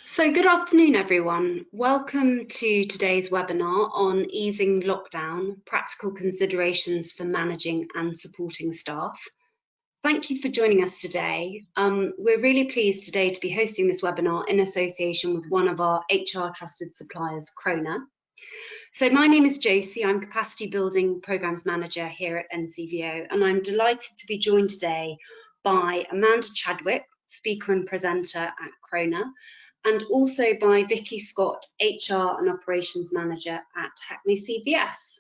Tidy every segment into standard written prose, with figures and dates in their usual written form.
So good afternoon, everyone. Welcome to today's webinar on easing lockdown, practical considerations for managing and supporting staff. Thank you for joining us today. We're really pleased today to be hosting this webinar in association with one of our HR trusted suppliers, Croner. So my name is Josie, I'm Capacity Building Programmes Manager here at NCVO, and I'm delighted to be joined today by Amanda Chadwick, Speaker and Presenter at Croner, and also by Vicky Scott, HR and Operations Manager at Hackney CVS.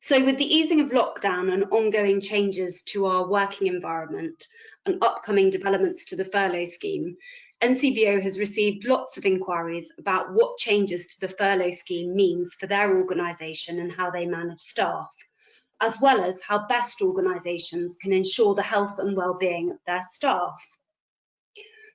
So with the easing of lockdown and ongoing changes to our working environment and upcoming developments to the furlough scheme, NCVO has received lots of inquiries about what changes to the furlough scheme means for their organisation and how they manage staff, as well as how best organisations can ensure the health and well-being of their staff.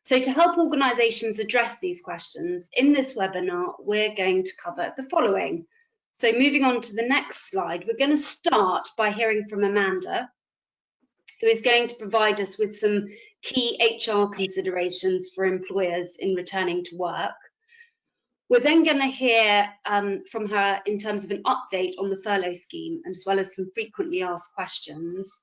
So to help organisations address these questions, in this webinar, we're going to cover the following. So moving on to the next slide, we're going to start by hearing from Amanda, who is going to provide us with some key HR considerations for employers in returning to work. We're then going to hear from her in terms of an update on the furlough scheme, as well as some frequently asked questions,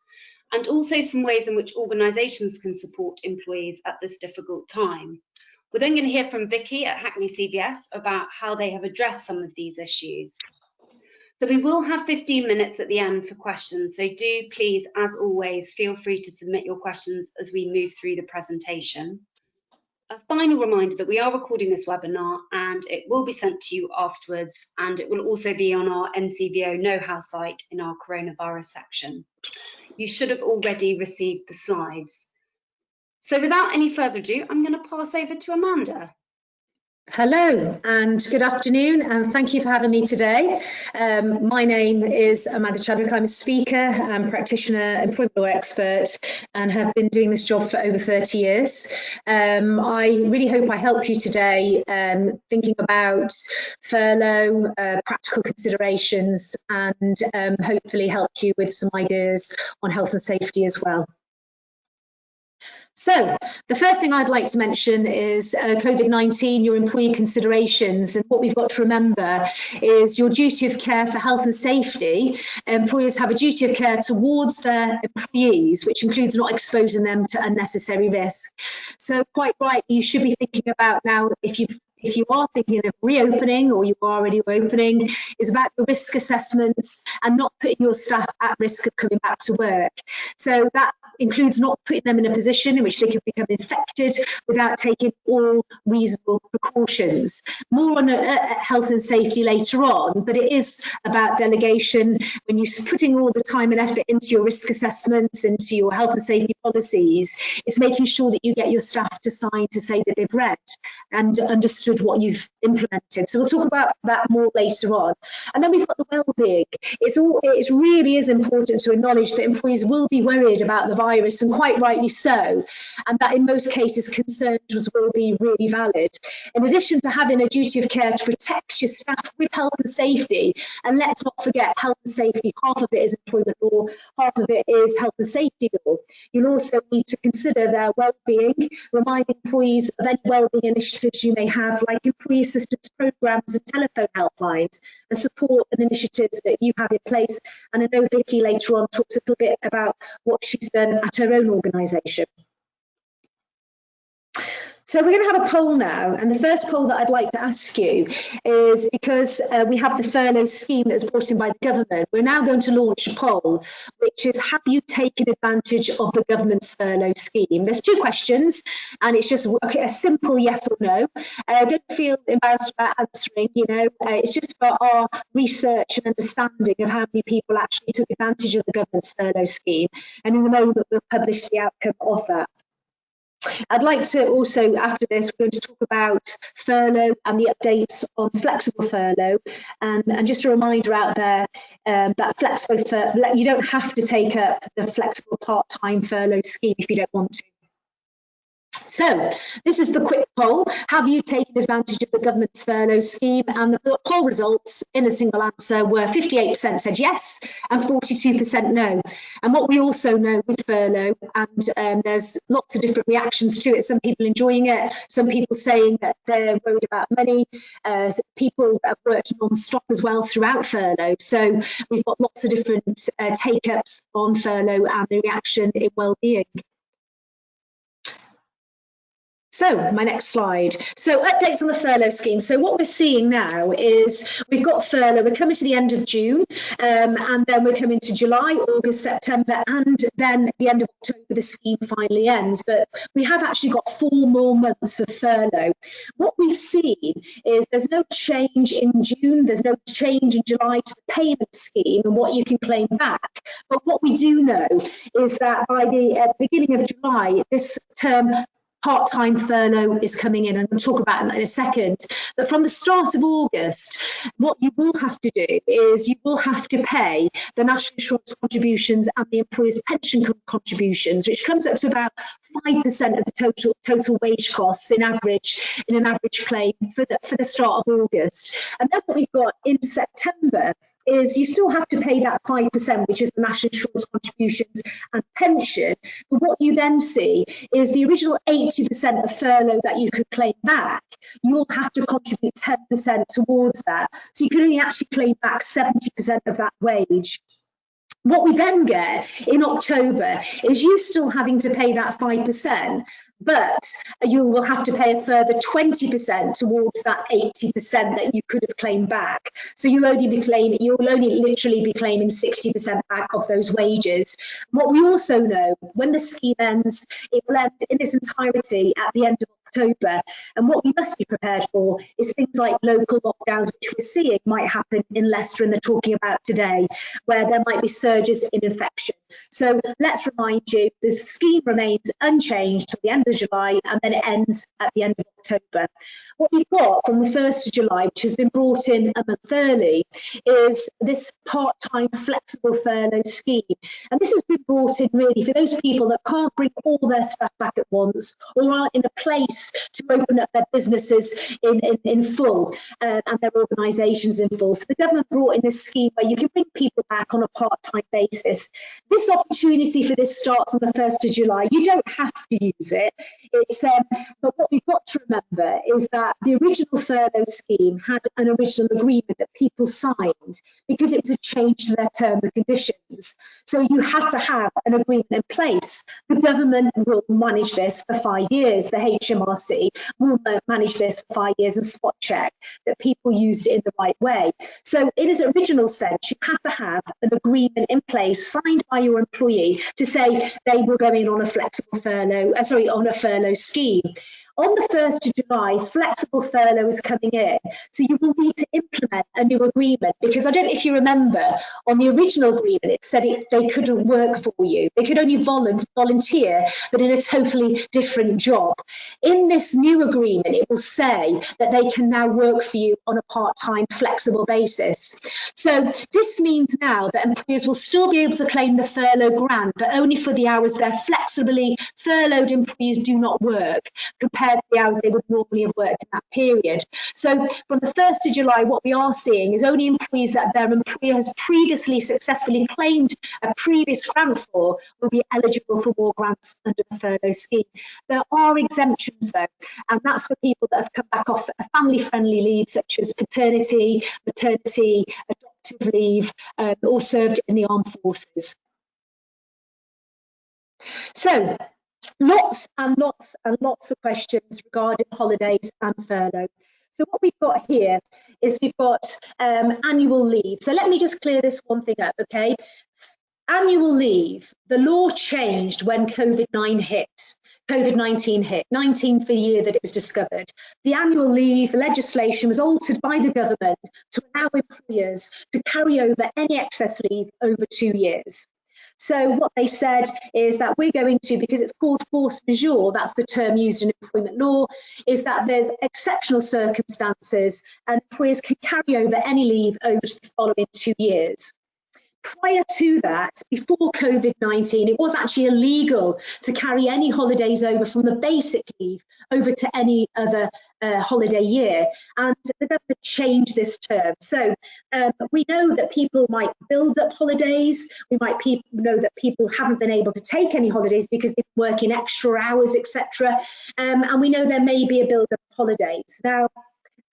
and also some ways in which organisations can support employees at this difficult time. We're then going to hear from Vicky at Hackney CVS about how they have addressed some of these issues. So we will have 15 minutes at the end for questions, so do please, as always, feel free to submit your questions as we move through the presentation. A final reminder that we are recording this webinar and it will be sent to you afterwards, and it will also be on our NCVO know-how site in our coronavirus section. You should have already received the slides. So without any further ado, I'm going to pass over to Amanda. Hello and good afternoon, and thank you for having me today. My name is Amanda Chadwick. I'm a speaker and practitioner, employment law expert, and have been doing this job for over 30 years. I really hope I help you today thinking about furlough, practical considerations, and hopefully help you with some ideas on health and safety as well. So the first thing I'd like to mention is COVID-19, your employee considerations, and what we've got to remember is your duty of care for health and safety. Employers have a duty of care towards their employees, which includes not exposing them to unnecessary risk. So quite right, you should be thinking about now, if you are thinking of reopening or you are already reopening, is about your risk assessments and not putting your staff at risk of coming back to work. So that includes not putting them in a position in which they could become infected without taking all reasonable precautions. More on health and safety later on, but it is about delegation. When you're putting all the time and effort into your risk assessments, into your health and safety policies, it's making sure that you get your staff to sign to say that they've read and understood what you've implemented. So we'll talk about that more later on. And then we've got the well-being. It really is important to acknowledge that employees will be worried about the virus, and quite rightly so, and that in most cases concerns will be really valid. In addition to having a duty of care to protect your staff with health and safety, and let's not forget health and safety, half of it is employment law, half of it is health and safety law. You'll also need to consider their well-being, remind employees of any well-being initiatives you may have, like employee assistance programs and telephone helplines, and support and initiatives that you have in place. And I know Vicky later on talks a little bit about what she's done at her own organisation. So we're going to have a poll now, and the first poll that I'd like to ask you is, because we have the furlough scheme that's brought in by the government, we're now going to launch a poll, which is, have you taken advantage of the government's furlough scheme? There's two questions, and it's just a simple yes or no. Don't feel embarrassed about answering, it's just for our research and understanding of how many people actually took advantage of the government's furlough scheme, and in a moment we'll publish the outcome of that. I'd like to also, after this, we're going to talk about furlough and the updates on flexible furlough. And just a reminder out there that flexible furlough, you don't have to take up the flexible part-time furlough scheme if you don't want to. So this is the quick poll. Have you taken advantage of the government's furlough scheme? And the poll results in a single answer were 58% said yes and 42% no. And what we also know with furlough, and there's lots of different reactions to it, some people enjoying it, some people saying that they're worried about money, people that have worked non-stop as well throughout furlough. So we've got lots of different take-ups on furlough and the reaction in well-being. So my next slide. So updates on the furlough scheme. So what we're seeing now is we've got furlough. We're coming to the end of June, and then we're coming to July, August, September, and then the end of October, the scheme finally ends. But we have actually got 4 more months of furlough. What we've seen is there's no change in June, there's no change in July to the payment scheme and what you can claim back. But what we do know is that by the beginning of July, this term part-time furlough is coming in, and we'll talk about that in a second. But from the start of August, what you will have to do is you will have to pay the national insurance contributions and the employer's pension contributions, which comes up to about 5% of the total wage costs in an average claim for the start of August. And then what we've got in September is you still have to pay that 5%, which is the national insurance contributions and pension. But what you then see is the original 80% of furlough that you could claim back, you'll have to contribute 10% towards that. So you can only actually claim back 70% of that wage. What we then get in October is you still having to pay that 5%, but you will have to pay a further 20% towards that 80% that you could have claimed back. So you'll only literally be claiming 60% back of those wages. What we also know, when the scheme ends, it will end in its entirety at the end of October. And what we must be prepared for is things like local lockdowns, which we're seeing might happen in Leicester and they're talking about today, where there might be surges in infection. So let's remind you, the scheme remains unchanged till the end of July, and then it ends at the end of October. What we've got from the 1st of July, which has been brought in a month early, is this part-time flexible furlough scheme. And this has been brought in really for those people that can't bring all their staff back at once, or aren't in a place to open up their businesses in full, and their organisations in full. So the government brought in this scheme where you can bring people back on a part-time basis. This opportunity for this starts on the 1st of July. You don't have to use it. But what we've got to remember is that the original furlough scheme had an original agreement that people signed because it was a change to their terms and conditions. So you had to have an agreement in place. The government will manage this for 5 years. The HMRC will manage this for 5 years and spot check that people used it in the right way. So in its original sense, you had to have an agreement in place signed by your employee to say they were going on a flexible furlough, on a furlough scheme. On the 1st of July, flexible furlough is coming in, so you will need to implement a new agreement, because I don't know if you remember, on the original agreement it said they couldn't work for you. They could only volunteer, but in a totally different job. In this new agreement, it will say that they can now work for you on a part-time flexible basis. So this means now that employers will still be able to claim the furlough grant, but only for the hours their flexibly furloughed employees do not work, compared to the hours they would normally have worked in that period. So from the 1st of July, what we are seeing is only employees that their employer has previously successfully claimed a previous grant for will be eligible for more grants under the furlough scheme. There are exemptions though, and that's for people that have come back off a family-friendly leave, such as paternity, maternity, adoptive leave, or served in the armed forces. So, lots and lots and lots of questions regarding holidays and furlough. So what we've got here is we've got annual leave. So let me just clear this one thing up, okay? Annual leave, the law changed when COVID-19 hit, 19 for the year that it was discovered. The annual leave legislation was altered by the government to allow employers to carry over any excess leave over 2 years. So what they said is that we're going to, because it's called force majeure, that's the term used in employment law, is that there's exceptional circumstances and employers can carry over any leave over the following 2 years. Prior to that, before COVID-19, it was actually illegal to carry any holidays over from the basic leave over to any other holiday year, and the government changed this term. So we know that people might build up holidays, we might know that people haven't been able to take any holidays because they've been working extra hours, etc. And we know there may be a build up of holidays. Now,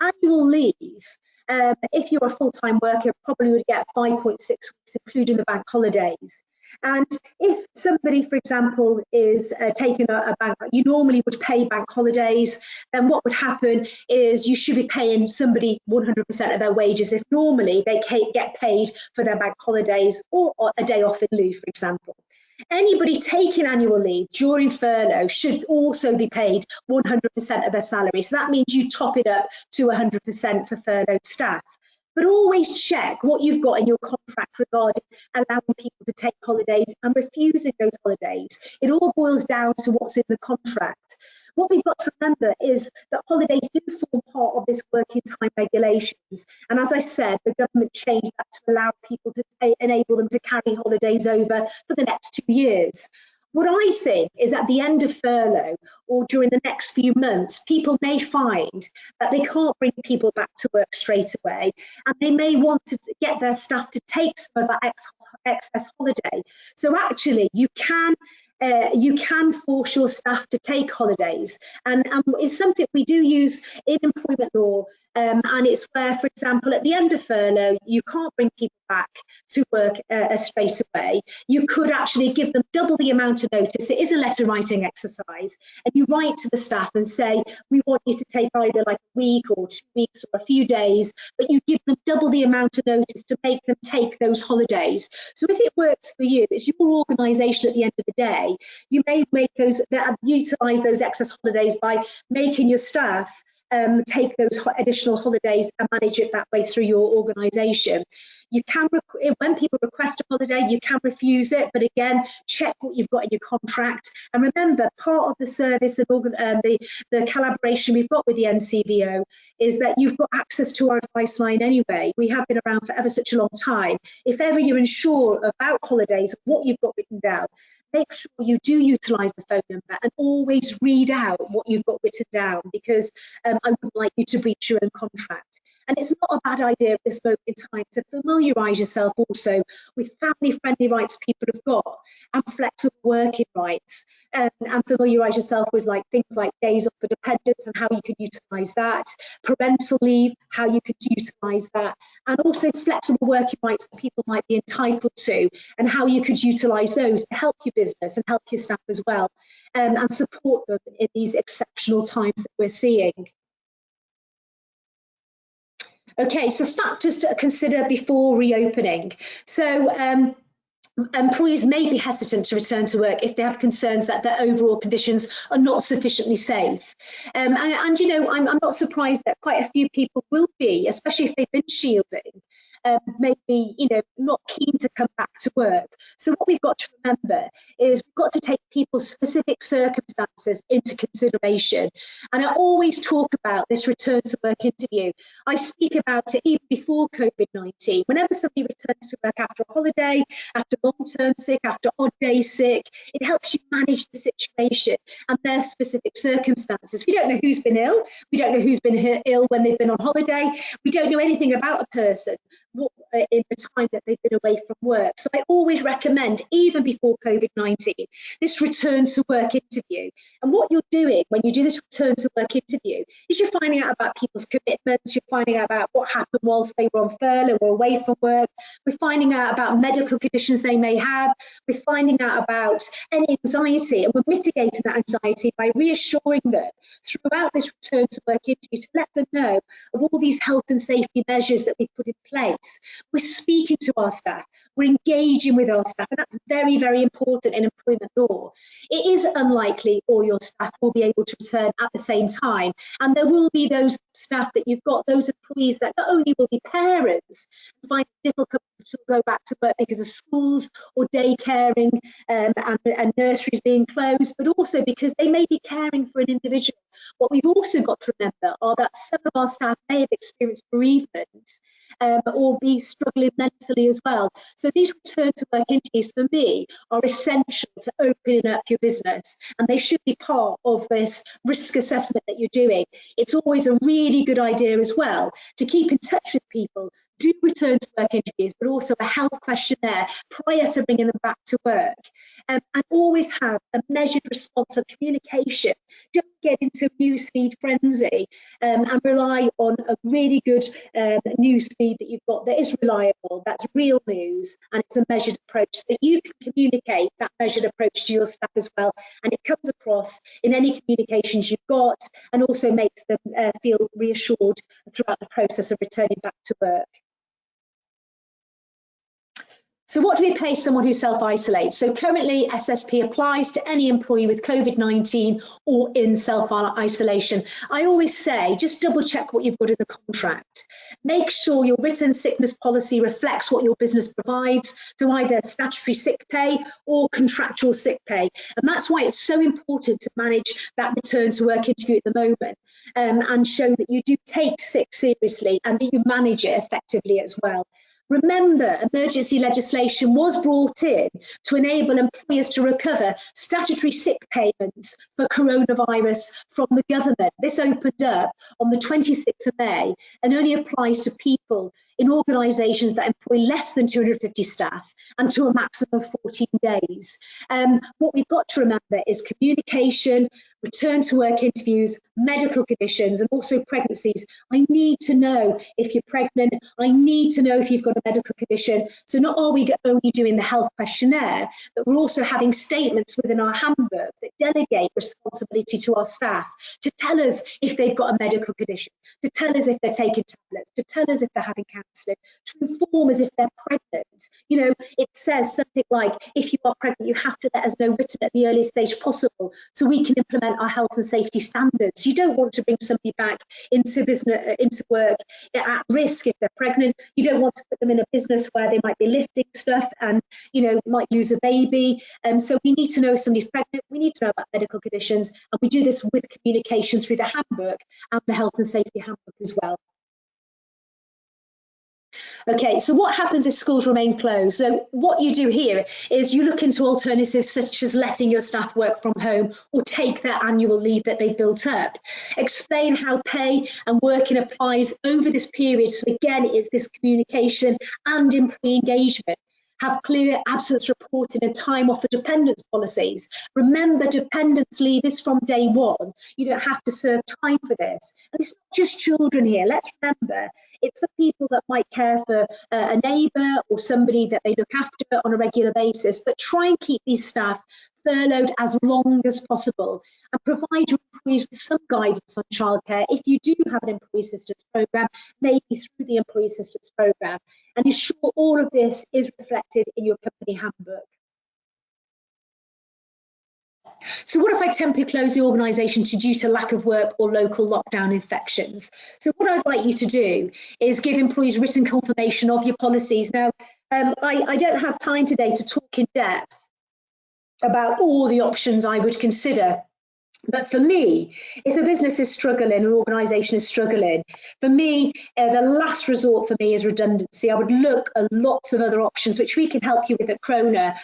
annual leave, if you're a full-time worker, probably would get 5.6 weeks, including the bank holidays. And if somebody, for example, is taking a bank, you normally would pay bank holidays, then what would happen is you should be paying somebody 100% of their wages if normally they get paid for their bank holidays or a day off in lieu, for example. Anybody taking annual leave during furlough should also be paid 100% of their salary. So that means you top it up to 100% for furloughed staff. But always check what you've got in your contract regarding allowing people to take holidays and refusing those holidays. It all boils down to what's in the contract. What we've got to remember is that holidays do form part of this working time regulations. And as I said, the government changed that to allow people to enable them to carry holidays over for the next 2 years. What I think is at the end of furlough or during the next few months, people may find that they can't bring people back to work straight away, and they may want to get their staff to take some of that excess holiday. So actually you can force your staff to take holidays, and it's something we do use in employment law, and it's where, for example, at the end of furlough, you can't bring people back to work straight away. You could actually give them double the amount of notice. It is a letter writing exercise, and you write to the staff and say, we want you to take either like a week or 2 weeks or a few days, but you give them double the amount of notice to make them take those holidays. So if it works for you, it's your organisation at the end of the day. You may make utilise those excess holidays by making your staff take those additional holidays and manage it that way through your organisation. You can, when people request a holiday, you can refuse it, but again, check what you've got in your contract. And remember, part of the service and the collaboration we've got with the NCVO is that you've got access to our advice line anyway. We have been around for ever such a long time. If ever you're unsure about holidays, what you've got written down, make sure you do utilise the phone number and always read out what you've got written down, because I wouldn't like you to breach your own contract. And it's not a bad idea at this moment in time to familiarise yourself also with family-friendly rights people have got and flexible working rights, and familiarise yourself with things like days off for dependents and how you could utilise that, parental leave, how you could utilise that, and also flexible working rights that people might be entitled to and how you could utilise those to help your business and help your staff as well, and support them in these exceptional times that we're seeing. Okay, so factors to consider before reopening. So employees may be hesitant to return to work if they have concerns that their overall conditions are not sufficiently safe. And you know, I'm not surprised that quite a few people will be, especially if they've been shielding, maybe, you know, not keen to come back to work. So what we've got to remember is we've got to take people's specific circumstances into consideration. And I always talk about this return to work interview. I speak about it even before COVID-19. Whenever somebody returns to work after a holiday, after long-term sick, after odd days sick, it helps you manage the situation and their specific circumstances. We don't know who's been ill. We don't know who's been ill when they've been on holiday. We don't know anything about a person in the time that they've been away from work. So I always recommend, even before COVID-19, this return to work interview. And what you're doing when you do this return to work interview is you're finding out about people's commitments, you're finding out about what happened whilst they were on furlough or away from work, we're finding out about medical conditions they may have, we're finding out about any anxiety, and we're mitigating that anxiety by reassuring them throughout this return to work interview to let them know of all these health and safety measures that we've put in place. We're speaking to our staff, we're engaging with our staff, and that's very, very important in employment law. It is unlikely all your staff will be able to return at the same time, and there will be those staff that you've got, those employees that not only will be parents and find it difficult to go back to work because of schools or day caring and nurseries being closed, but also because they may be caring for an individual. What we've also got to remember are that some of our staff may have experienced bereavement, or be struggling mentally as well. So these return to work interviews for me are essential to opening up your business, and they should be part of this risk assessment that you're doing. It's always a really good idea as well to keep in touch with people. Do return to work interviews, but also a health questionnaire prior to bringing them back to work. And always have a measured response of communication. Don't get into newsfeed frenzy and rely on a really good newsfeed that you've got that is reliable, that's real news, and it's a measured approach, that you can communicate that measured approach to your staff as well, and it comes across in any communications you've got, and also makes them feel reassured throughout the process of returning back to work. So what do we pay someone who self-isolates? So currently SSP applies to any employee with COVID-19 or in self-isolation. I always say, just double check what you've got in the contract. Make sure your written sickness policy reflects what your business provides, so either statutory sick pay or contractual sick pay. And that's why it's so important to manage that return to work interview at the moment, and show that you do take sick seriously and that you manage it effectively as well. Remember, emergency legislation was brought in to enable employers to recover statutory sick payments for coronavirus from the government. This opened up on the 26th of May and only applies to people in organisations that employ less than 250 staff and to a maximum of 14 days. What we've got to remember is communication, return to work interviews, medical conditions, and also pregnancies. I need to know if you're pregnant. I need to know if you've got a medical condition. So not are we only doing the health questionnaire, but we're also having statements within our handbook that delegate responsibility to our staff to tell us if they've got a medical condition, to tell us if they're taking tablets, to tell us if they're having counselling, to inform us if they're pregnant. You know, it says something like, if you are pregnant, you have to let us know written at the earliest stage possible so we can implement our health and safety standards. You don't want to bring somebody back into business, into work at risk if they're pregnant. You don't want to put them in a business where they might be lifting stuff and, you know, might lose a baby. So we need to know if somebody's pregnant. We need to know about medical conditions, and we do this with communication through the handbook and the health and safety handbook as well. Okay, so what happens if schools remain closed? So what you do here is you look into alternatives such as letting your staff work from home or take their annual leave that they've built up. Explain how pay and working applies over this period. So again, it's this communication and employee engagement. Have clear absence reporting and time off for dependence policies. Remember, dependence leave is from day one. You don't have to serve time for this. And it's not just children here. Let's remember, it's for people that might care for a neighbour or somebody that they look after on a regular basis. But try and keep these staff furloughed as long as possible, and provide your employees with some guidance on childcare if you do have an employee assistance programme, maybe through the employee assistance programme, and ensure all of this is reflected in your company handbook. So what if I temporarily close the organisation due to lack of work or local lockdown infections? So what I'd like you to do is give employees written confirmation of your policies. Now, I don't have time today to talk in depth about all the options I would consider. But for me, if a business is struggling, an organisation is struggling, for me, the last resort for me is redundancy. I would look at lots of other options, which we can help you with at Croner,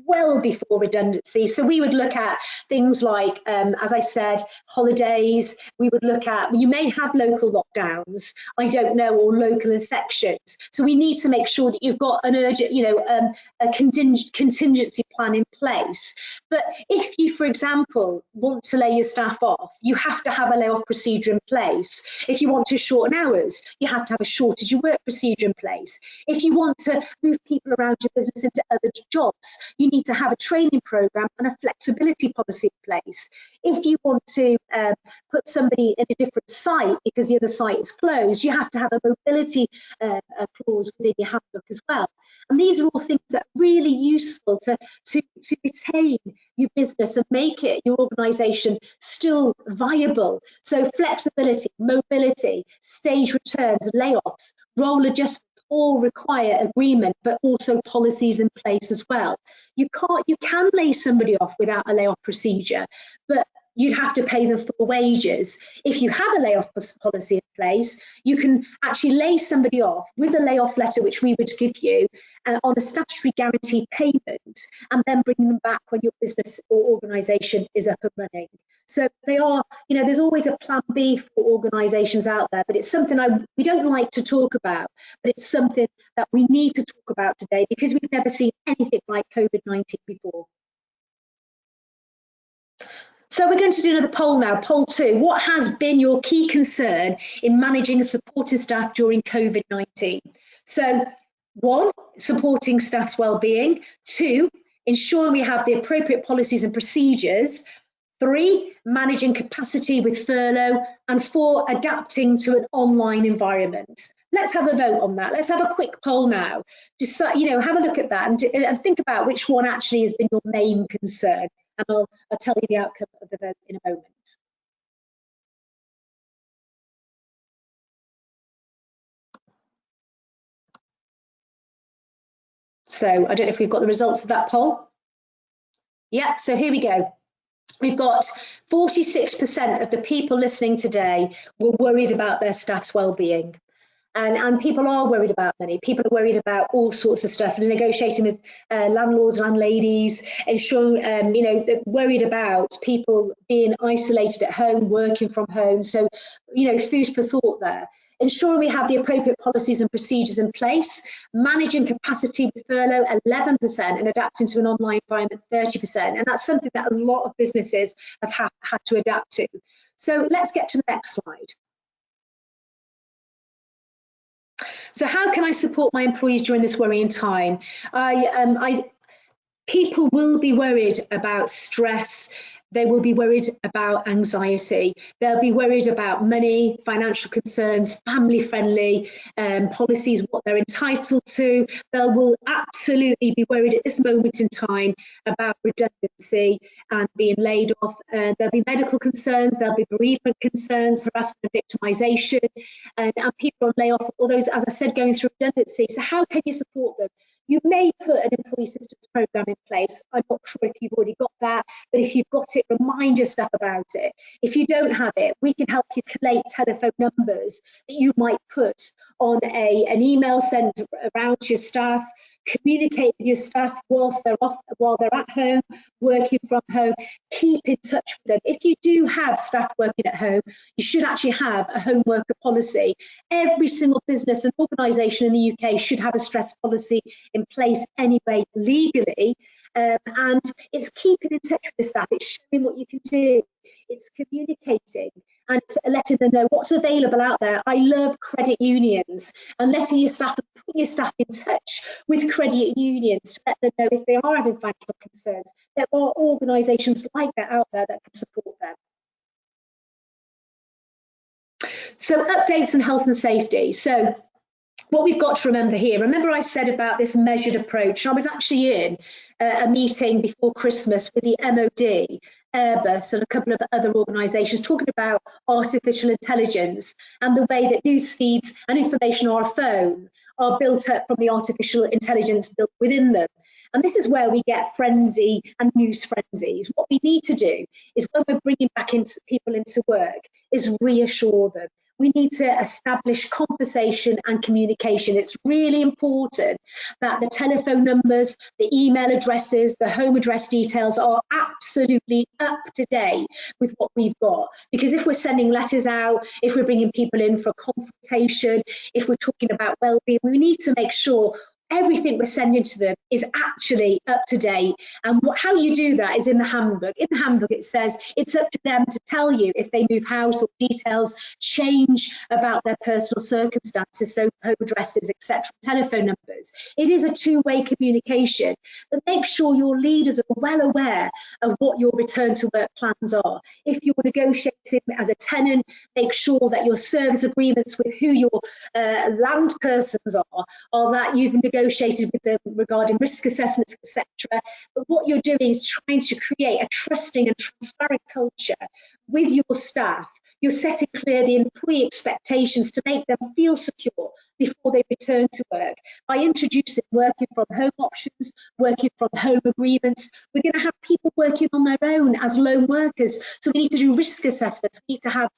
well before redundancy. So we would look at things like, as I said, holidays. We would look at, you may have local lockdowns, I don't know, or local infections. So we need to make sure that you've got an urgent, you know, a contingency plan in place. But if you, for example, want to lay your staff off, you have to have a layoff procedure in place. If you want to shorten hours, you have to have a shortage of work procedure in place. If you want to move people around your business into other jobs, you need to have a training programme and a flexibility policy in place. If you want to put somebody in a different site because the other site is closed, you have to have a mobility clause within your handbook as well. And these are all things that are really useful to retain your business and make it, your organisation, still viable. So flexibility, mobility, stage returns, layoffs, role adjustments, all require agreement, but also policies in place as well. You can lay somebody off without a layoff procedure, but you'd have to pay them full wages. If you have a layoff policy in place, you can actually lay somebody off with a layoff letter, which we would give you, on a statutory guaranteed payment, and then bring them back when your business or organisation is up and running. So they are, you know, there's always a plan B for organisations out there, but it's something we don't like to talk about, but it's something that we need to talk about today because we've never seen anything like COVID-19 before. So we're going to do another poll now, poll 2. What has been your key concern in managing and supporting staff during COVID-19? So 1, supporting staff's well-being. 2, ensuring we have the appropriate policies and procedures. 3, managing capacity with furlough. And 4, adapting to an online environment. Let's have a vote on that. Let's have a quick poll now. Decide, you know, have a look at that and think about which one actually has been your main concern. And I'll tell you the outcome of the vote in a moment. So I don't know if we've got the results of that poll. Yeah, so here we go. We've got 46% of the people listening today were worried about their staff's well-being. And people are worried about money. People are worried about all sorts of stuff, and negotiating with landlords, landladies, ensuring, you know, they're worried about people being isolated at home, working from home. So, you know, food for thought there. Ensuring we have the appropriate policies and procedures in place, managing capacity with furlough 11%, and adapting to an online environment 30%. And that's something that a lot of businesses have had to adapt to. So let's get to the next slide. So how can I support my employees during this worrying time? People will be worried about stress. They will be worried about anxiety. They'll be worried about money, financial concerns, family-friendly policies, what they're entitled to. They will absolutely be worried at this moment in time about redundancy and being laid off. There'll be medical concerns, there'll be bereavement concerns, harassment and victimisation, and people on layoff, all those, as I said, going through redundancy. So how can you support them? You may put an employee assistance programme in place. I'm not sure if you've already got that, but if you've got it, remind your staff about it. If you don't have it, we can help you collate telephone numbers that you might put on an email sent around to your staff, communicate with your staff whilst they're off, while they're at home, working from home. Keep in touch with them. If you do have staff working at home, you should actually have a home worker policy. Every single business and organisation in the UK should have a stress policy in place anyway, legally, and it's keeping in touch with the staff. It's showing what you can do. It's communicating and letting them know what's available out there. I love credit unions and letting your staff, put your staff in touch with credit unions to let them know if they are having financial concerns. There are organisations like that out there that can support them. So updates on health and safety. So what we've got to remember here, remember I said about this measured approach. I was actually in a meeting before Christmas with the MOD, Airbus and a couple of other organisations talking about artificial intelligence and the way that news feeds and information on our phone are built up from the artificial intelligence built within them. And this is where we get frenzy and news frenzies. What we need to do is when we're bringing back people into work is reassure them. We need to establish conversation and communication. It's really important that the telephone numbers, the email addresses, the home address details are absolutely up to date with what we've got. Because if we're sending letters out, if we're bringing people in for consultation, if we're talking about well-being, we need to make sure everything we're sending to them is actually up to date. And how you do that is in the handbook. In the handbook, it says it's up to them to tell you if they move house or details change about their personal circumstances, so home addresses, etc., telephone numbers. It is a two-way communication, but make sure your leaders are well aware of what your return to work plans are. If you're negotiating as a tenant, make sure that your service agreements with who your land persons are that you've negotiated with them regarding risk assessments, etc. But what you're doing is trying to create a trusting and transparent culture with your staff. You're setting clear the employee expectations to make them feel secure before they return to work. By introducing working from home options, working from home agreements, we're going to have people working on their known as lone workers. So we need to do risk assessments. We need to have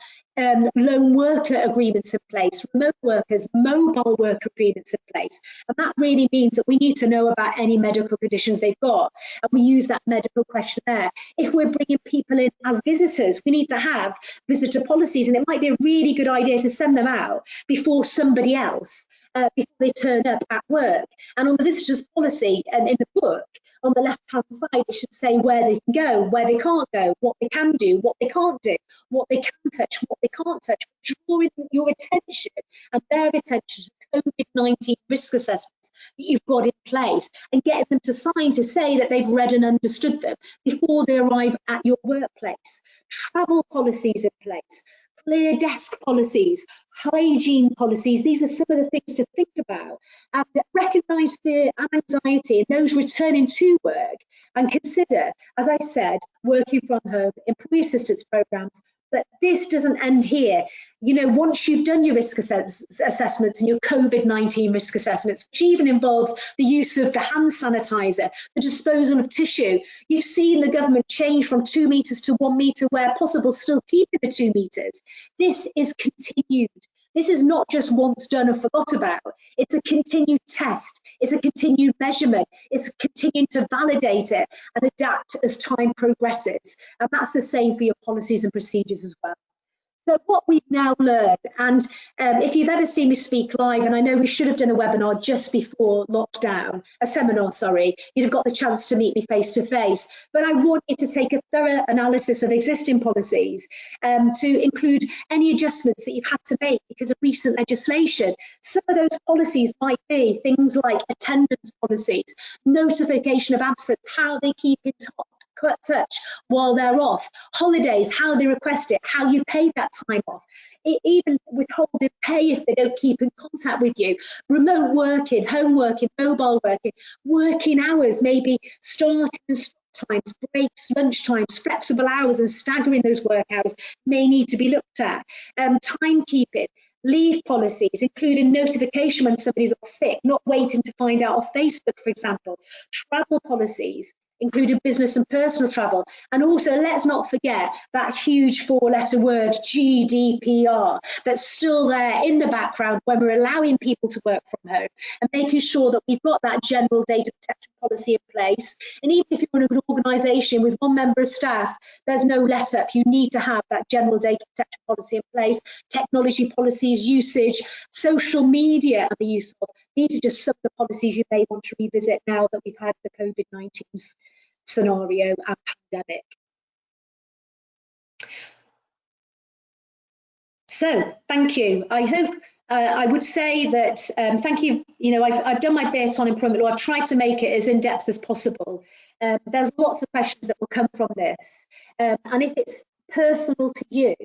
lone worker agreements in place, remote workers, mobile worker agreements in place. And that really means that we need to know about any medical conditions they've got. And we use that medical questionnaire. If we're bringing people in as visitors, we need to have visitor policies. And it might be a really good idea to send them out before somebody else, before they turn up at work. And on the visitors policy and in the book, on the left-hand side, it should say where they can go, where they can't go, what they can do, what they can't do, what they can touch, what they can't touch, drawing your attention and their attention to COVID-19 risk assessments that you've got in place and getting them to sign to say that they've read and understood them before they arrive at your workplace. Travel policies in place, clear desk policies, hygiene policies. These are some of the things to think about, and recognise fear and anxiety in those returning to work, and consider, as I said, working from home, employee assistance programmes. But this doesn't end here. You know, once you've done your risk assessments and your COVID-19 risk assessments, which even involves the use of the hand sanitizer, the disposal of tissue, you've seen the government change from 2 metres to 1 metre where possible, still keeping the 2 metres. This is continued. This is not just once done and forgot about. It's a continued test. It's a continued measurement. It's continuing to validate it and adapt as time progresses. And that's the same for your policies and procedures as well. So what we've now learned, and if you've ever seen me speak live, and I know we should have done a webinar just before lockdown, a seminar, sorry, you'd have got the chance to meet me face to face, but I want you to take a thorough analysis of existing policies to include any adjustments that you've had to make because of recent legislation. Some of those policies might be things like attendance policies, notification of absence, how they keep in touch while they're off, holidays, how they request it, how you pay that time off, even withholding pay if they don't keep in contact with you, remote working, home working, mobile working, working hours, maybe starting and stop times, breaks, lunch times, flexible hours and staggering those work hours may need to be looked at, timekeeping, leave policies, including notification when somebody's off sick, not waiting to find out off Facebook, for example, travel policies, including business and personal travel. And also, let's not forget that huge 4-letter word, GDPR, that's still there in the background when we're allowing people to work from home and making sure that we've got that general data protection policy in place. And even if you're in a good organisation with 1 member of staff, there's no let up. You need to have that general data protection policy in place, technology policies, usage, social media and the use of. These are just some of the policies you may want to revisit now that we've had the COVID-19 scenario and pandemic. So thank you. I hope I would say that thank you. You know, I've done my bit on employment law. I've tried to make it as in-depth as possible. There's lots of questions that will come from this, and if it's personal to you,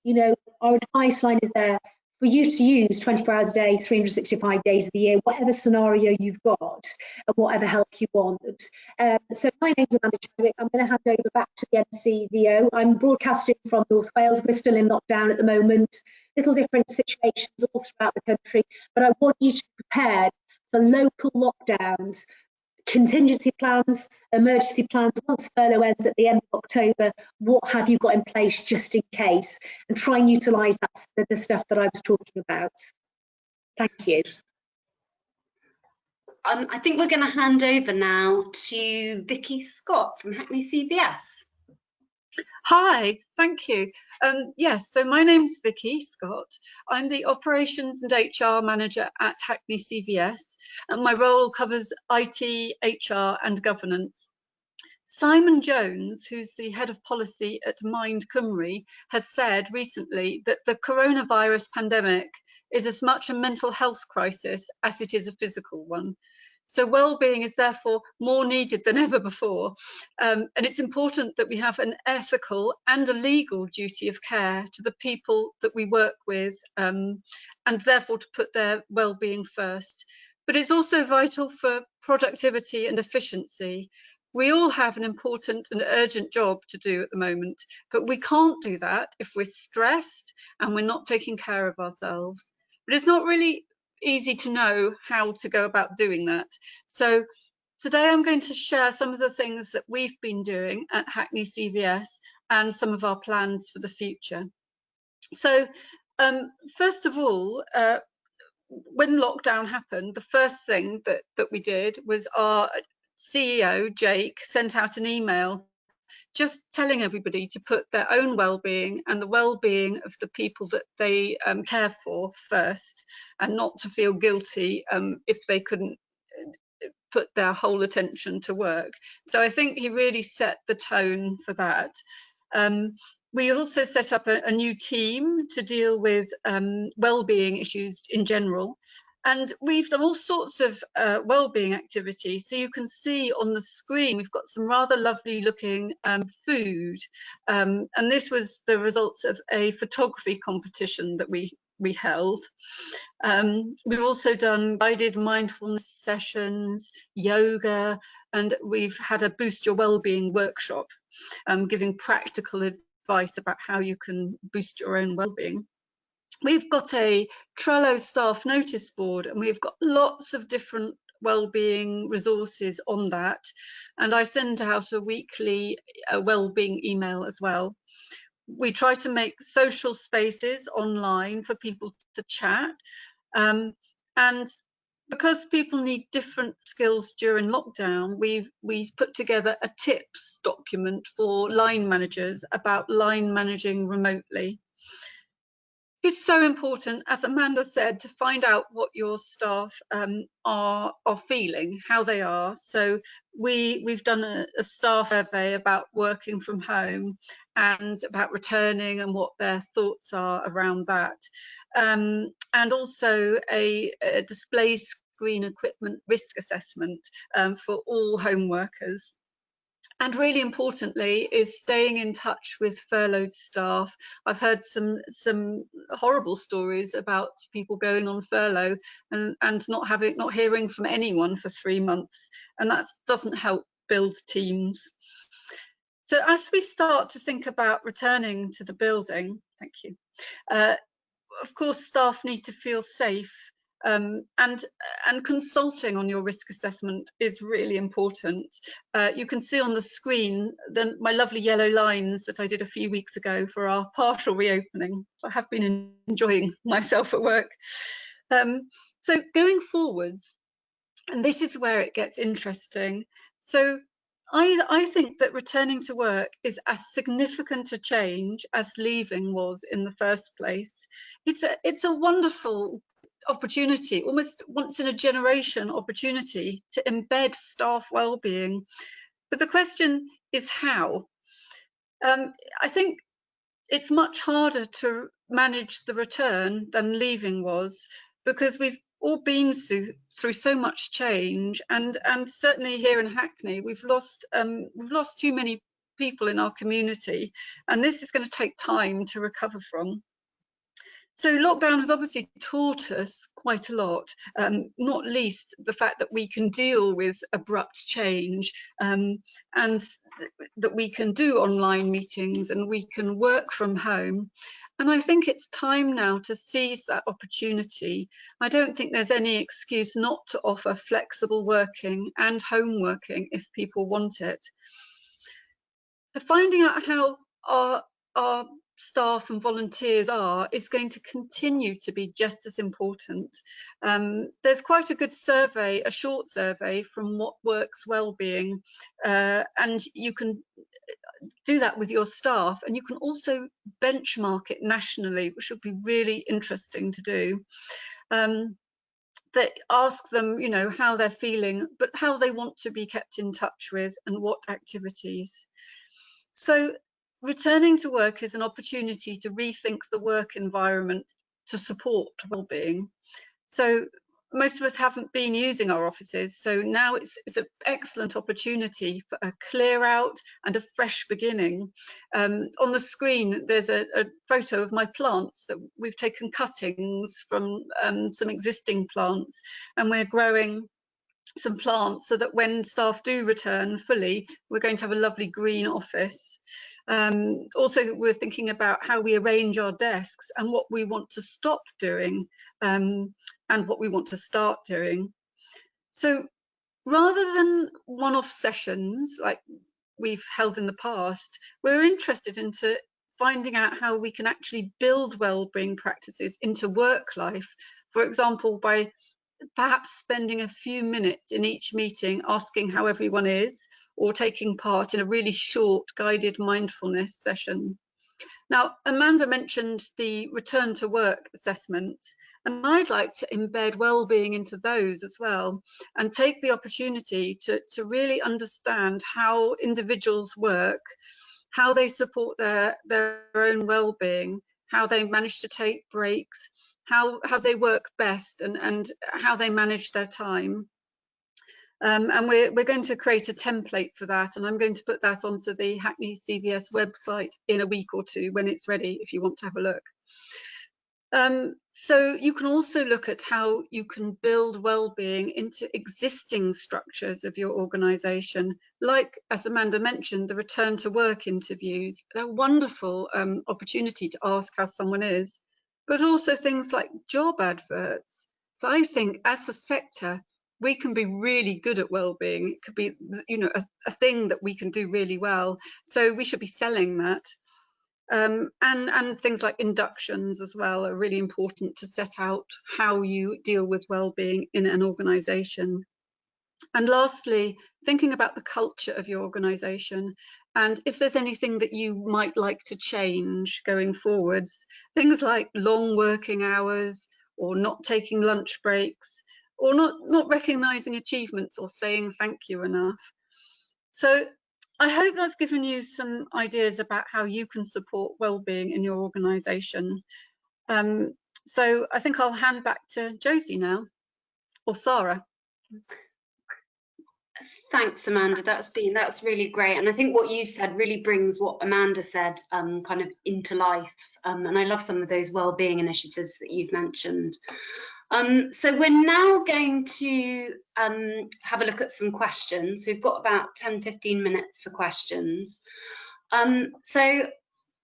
you know, our advice line is there for you to use 24 hours a day, 365 days of the year, whatever scenario you've got and whatever help you want. So my name's Amanda Chadwick. I'm going to hand over back to the NCVO. I'm broadcasting from North Wales. We're still in lockdown at the moment. Little different situations all throughout the country, but I want you to be prepared for local lockdowns, contingency plans, emergency plans. Once furlough ends at the end of October, what have you got in place just in case? And try and utilise the stuff that I was talking about. Thank you. I think we're going to hand over now to Vicky Scott from Hackney CVS. Hi, thank you. Yes, so my name's Vicky Scott. I'm the Operations and HR Manager at Hackney CVS, and my role covers IT, HR and governance. Simon Jones, who's the head of policy at Mind Cymru, has said recently that the coronavirus pandemic is as much a mental health crisis as it is a physical one. So well-being is therefore more needed than ever before. And it's important that we have an ethical and a legal duty of care to the people that we work with, and therefore to put their well-being first. But it's also vital for productivity and efficiency. We all have an important and urgent job to do at the moment, but we can't do that if we're stressed and we're not taking care of ourselves. But it's not really easy to know how to go about doing that. So Today I'm going to share some of the things that we've been doing at Hackney CVS and some of our plans for the future. So first of all, when lockdown happened, the first thing that we did was our CEO, Jake, sent out an email just telling everybody to put their own well-being and the well-being of the people that they care for first, and not to feel guilty if they couldn't put their whole attention to work. So I think he really set the tone for that. We also set up a new team to deal with well-being issues in general. And we've done all sorts of well-being activities. So you can see on the screen, we've got some rather lovely looking food. And this was the results of a photography competition that we held. We've also done guided mindfulness sessions, yoga, and we've had a Boost Your Wellbeing workshop, giving practical advice about how you can boost your own wellbeing. We've got a Trello staff notice board, and we've got lots of different wellbeing resources on that. And I send out a weekly wellbeing email as well. We try to make social spaces online for people to chat. And because people need different skills during lockdown, we've put together a tips document for line managers about line managing remotely. It's so important, as Amanda said, to find out what your staff are feeling, how they are. So we've done a staff survey about working from home and about returning and what their thoughts are around that. And also a display screen equipment risk assessment for all home workers. And really importantly is staying in touch with furloughed staff. I've heard some horrible stories about people going on furlough and not hearing from anyone for 3 months, and that doesn't help build teams. So as we start to think about returning to the building, thank you, of course staff need to feel safe. And consulting on your risk assessment is really important. You can see on the screen my lovely yellow lines that I did a few weeks ago for our partial reopening. So I have been enjoying myself at work. So going forwards, and this is where it gets interesting. So I think that returning to work is as significant a change as leaving was in the first place. It's a wonderful opportunity, almost once in a generation opportunity to embed staff well-being. But the question is how? I think it's much harder to manage the return than leaving was, because we've all been through so much change, and certainly here in Hackney we've lost too many people in our community, and this is going to take time to recover from. So lockdown has obviously taught us quite a lot, not least the fact that we can deal with abrupt change, and that we can do online meetings and we can work from home. And I think it's time now to seize that opportunity. I don't think there's any excuse not to offer flexible working and home working if people want it. Finding out how our staff and volunteers is going to continue to be just as important. There's quite a good survey, a short survey from What Works Wellbeing, and you can do that with your staff, and you can also benchmark it nationally, which would be really interesting to do. That ask them, you know, how they're feeling, but how they want to be kept in touch with and what activities. So returning to work is an opportunity to rethink the work environment to support well-being. So most of us haven't been using our offices, so now it's an excellent opportunity for a clear out and a fresh beginning. On the screen there's a photo of my plants that we've taken cuttings from some existing plants, and we're growing some plants so that when staff do return fully, we're going to have a lovely green office. Also, we're thinking about how we arrange our desks and what we want to stop doing and what we want to start doing. So rather than one-off sessions like we've held in the past, we're interested into finding out how we can actually build wellbeing practices into work life. For example, by perhaps spending a few minutes in each meeting asking how everyone is, or taking part in a really short guided mindfulness session. Now, Amanda mentioned the return to work assessments, and I'd like to embed wellbeing into those as well, and take the opportunity to really understand how individuals work, how they support their own well-being, how they manage to take breaks, how they work best, and how they manage their time. And we're going to create a template for that, and I'm going to put that onto the Hackney CVS website in a week or two when it's ready, if you want to have a look. So you can also look at how you can build well-being into existing structures of your organisation, like, as Amanda mentioned, the return to work interviews. They're a wonderful opportunity to ask how someone is, but also things like job adverts. So I think as a sector, we can be really good at well-being. It could be, you know, a thing that we can do really well. So we should be selling that. And things like inductions as well are really important to set out how you deal with well-being in an organisation. And lastly, thinking about the culture of your organisation, and if there's anything that you might like to change going forwards, things like long working hours, or not taking lunch breaks, or not recognising achievements or saying thank you enough. So I hope that's given you some ideas about how you can support wellbeing in your organisation. So I think I'll hand back to Josie now, or Sarah. Thanks, Amanda. That's really great, and I think what you said really brings what Amanda said kind of into life. And I love some of those wellbeing initiatives that you've mentioned. So we're now going to have a look at some questions. We've got about 10-15 minutes for questions. So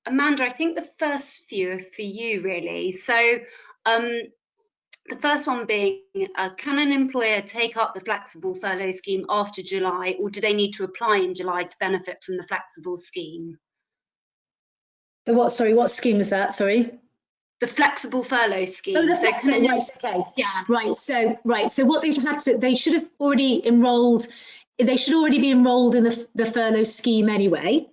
Amanda, I think the first few are for you, really. So the first one being, can an employer take up the flexible furlough scheme after July, or do they need to apply in July to benefit from the flexible scheme? The what? Sorry, what scheme was that? Sorry. The flexible furlough scheme. Oh, the flexible, right, okay. Yeah. Right. So what they've had to, they should have already enrolled. They should already be enrolled in the furlough scheme anyway.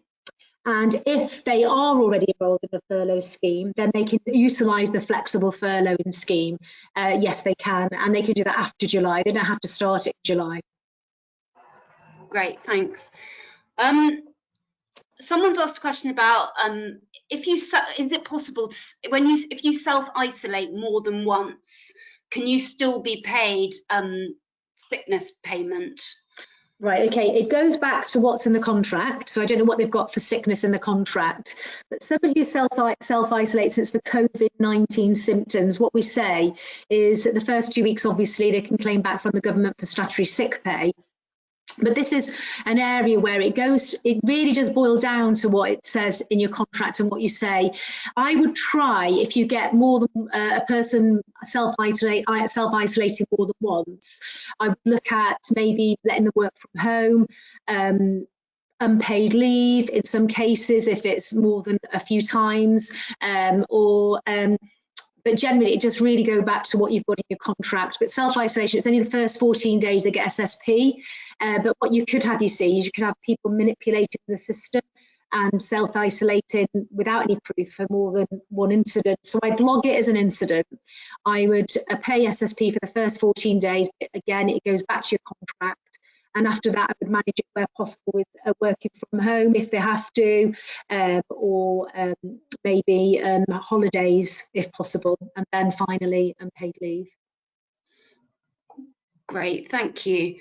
And if they are already enrolled in the furlough scheme, then they can utilise the flexible furloughing scheme. Yes, they can, and they can do that after July. They don't have to start it in July. Great, thanks. Someone's asked a question about is it possible to, if you self-isolate more than once, can you still be paid sickness payment? Right, okay, it goes back to what's in the contract. So I don't know what they've got for sickness in the contract, but somebody who self-isolates since for COVID-19 symptoms, what we say is that the first 2 weeks, obviously, they can claim back from the government for statutory sick pay. But this is an area where it really does boil down to what it says in your contract and what you say. I would try, if you get more than a person self-isolating more than once, I would look at maybe letting them work from home, unpaid leave in some cases if it's more than a few times, but generally it just really go back to what you've got in your contract. But self-isolation, it's only the first 14 days they get SSP. But what you could have, you see, is you could have people manipulating the system and self-isolating without any proof for more than one incident. So I'd log it as an incident. I would pay SSP for the first 14 days. Again, it goes back to your contract. And after that, I would manage it where possible with working from home if they have to, or maybe holidays if possible, and then finally unpaid leave. Great, thank you.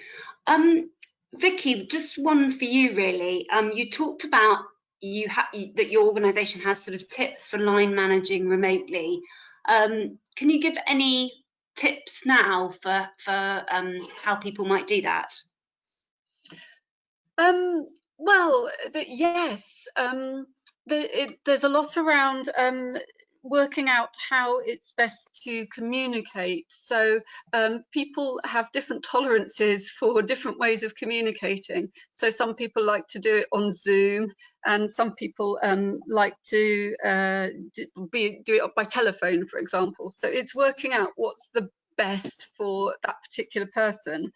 Vicky, just one for you really. You talked about that your organisation has sort of tips for line managing remotely. Can you give any tips now for how people might do that? Well, yes. There's a lot around working out how it's best to communicate. So people have different tolerances for different ways of communicating. So some people like to do it on Zoom, and some people like to do it by telephone, for example. So it's working out what's the best for that particular person,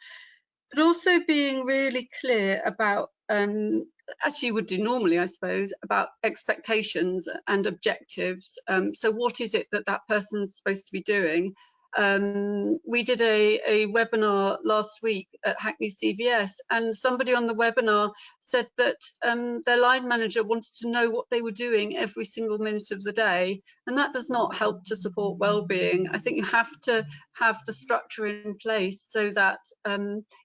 but also being really clear about, as you would do normally, I suppose, about expectations and objectives. So what is it that that person's supposed to be doing? We did a webinar last week at Hackney CVS, and somebody on the webinar said that their line manager wanted to know what they were doing every single minute of the day, and that does not help to support well-being. I think you have to have the structure in place so that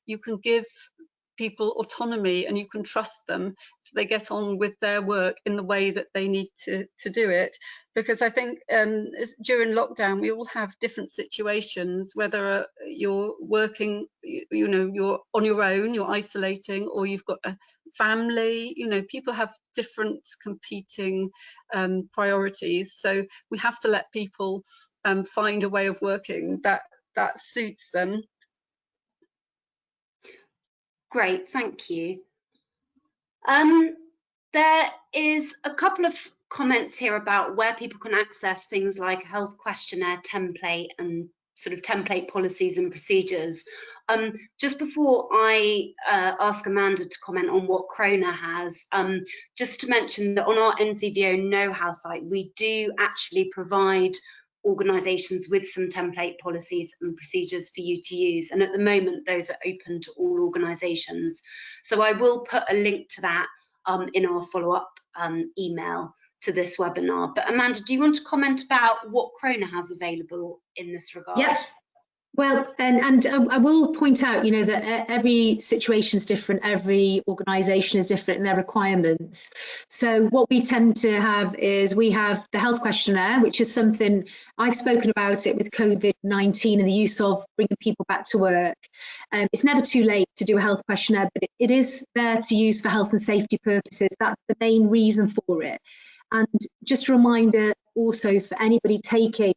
you can give people autonomy and you can trust them so they get on with their work in the way that they need to do it. Because I think during lockdown we all have different situations, whether you're working, you're on your own, you're isolating, or you've got a family. People have different competing priorities, so we have to let people find a way of working that suits them. Great, thank you. There is a couple of comments here about where people can access things like a health questionnaire template and sort of template policies and procedures. Just before I ask Amanda to comment on what Croner has, just to mention that on our NCVO know-how site, we do actually provide organisations with some template policies and procedures for you to use, and at the moment those are open to all organisations. So I will put a link to that in our follow-up email to this webinar. But Amanda, do you want to comment about what Croner has available in this regard? Yeah. Well, and I will point out, that every situation is different, every organisation is different in their requirements. So what we tend to have is we have the health questionnaire, which is something I've spoken about it with COVID-19 and the use of bringing people back to work. It's never too late to do a health questionnaire, but it is there to use for health and safety purposes. That's the main reason for it. And just a reminder also for anybody taking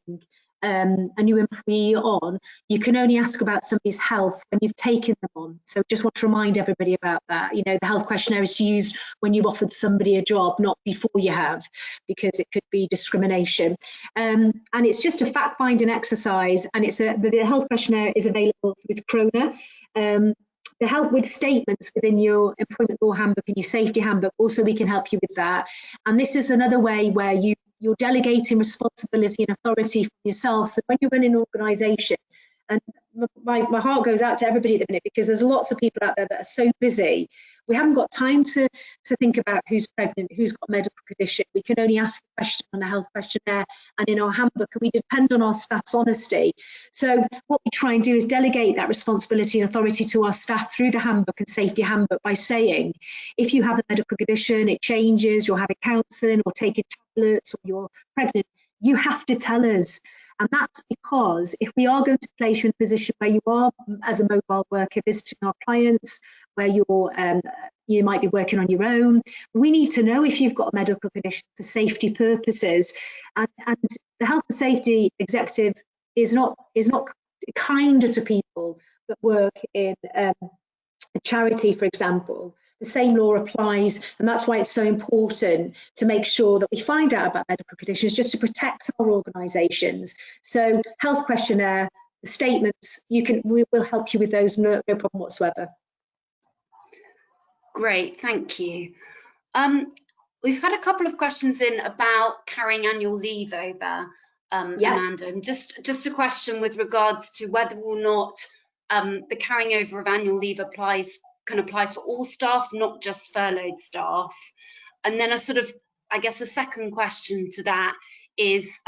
a new employee on, you can only ask about somebody's health when you've taken them on. So just want to remind everybody about that. The health questionnaire is used when you've offered somebody a job, not before you have, because it could be discrimination. And it's just a fact-finding exercise, and the health questionnaire is available with Croner. The help with statements within your employment law handbook and your safety handbook, also we can help you with that. And this is another way where you're delegating responsibility and authority from yourself. So when you run an organisation, and my heart goes out to everybody at the minute, because there's lots of people out there that are so busy. We haven't got time to think about who's pregnant, who's got a medical condition. We can only ask the question on the health questionnaire and in our handbook, and we depend on our staff's honesty. So what we try and do is delegate that responsibility and authority to our staff through the handbook and safety handbook by saying, if you have a medical condition, it changes, you're having counselling or taking tablets or you're pregnant, you have to tell us. And that's because if we are going to place you in a position where you are, as a mobile worker, visiting our clients, where you might be working on your own, we need to know if you've got a medical condition for safety purposes. And the health and safety executive is not kinder to people that work in a charity, for example. The same law applies, and that's why it's so important to make sure that we find out about medical conditions, just to protect our organisations. So health questionnaire, the statements, we will help you with those, no problem whatsoever. Great, thank you. We've had a couple of questions in about carrying annual leave over, Amanda, and just a question with regards to whether or not the carrying over of annual leave can apply for all staff, not just furloughed staff. And then a second question to that is,